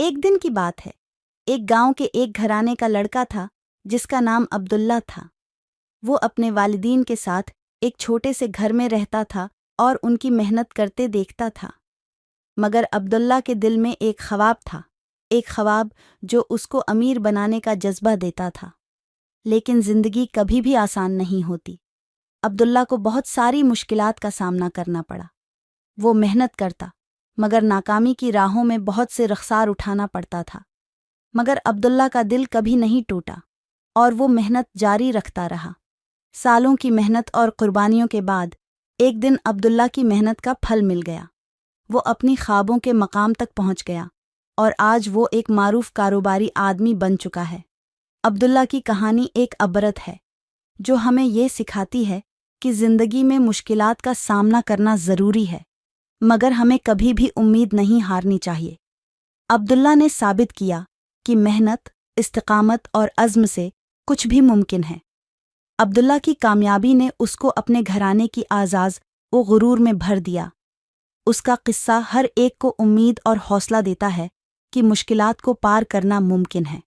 ایک دن کی بات ہے۔ ایک گاؤں کے ایک گھرانے کا لڑکا تھا جس کا نام عبداللہ تھا۔ وہ اپنے والدین کے ساتھ ایک چھوٹے سے گھر میں رہتا تھا اور ان کی محنت کرتے دیکھتا تھا۔ مگر عبداللہ کے دل میں ایک خواب تھا، ایک خواب جو اس کو امیر بنانے کا جذبہ دیتا تھا۔ لیکن زندگی کبھی بھی آسان نہیں ہوتی۔ عبداللہ کو بہت ساری مشکلات کا سامنا کرنا پڑا۔ وہ محنت کرتا مگر ناکامی کی راہوں میں بہت سے رخسار اٹھانا پڑتا تھا۔ مگر عبداللہ کا دل کبھی نہیں ٹوٹا اور وہ محنت جاری رکھتا رہا۔ سالوں کی محنت اور قربانیوں کے بعد ایک دن عبداللہ کی محنت کا پھل مل گیا۔ وہ اپنی خوابوں کے مقام تک پہنچ گیا اور آج وہ ایک معروف کاروباری آدمی بن چکا ہے۔ عبداللہ کی کہانی ایک عبرت ہے جو ہمیں یہ سکھاتی ہے کہ زندگی میں مشکلات کا سامنا کرنا ضروری ہے، مگر ہمیں کبھی بھی امید نہیں ہارنی چاہیے۔ عبداللہ نے ثابت کیا کہ محنت، استقامت اور عزم سے کچھ بھی ممکن ہے۔ عبداللہ کی کامیابی نے اس کو اپنے گھرانے کی اعزاز و غرور میں بھر دیا۔ اس کا قصہ ہر ایک کو امید اور حوصلہ دیتا ہے کہ مشکلات کو پار کرنا ممکن ہے۔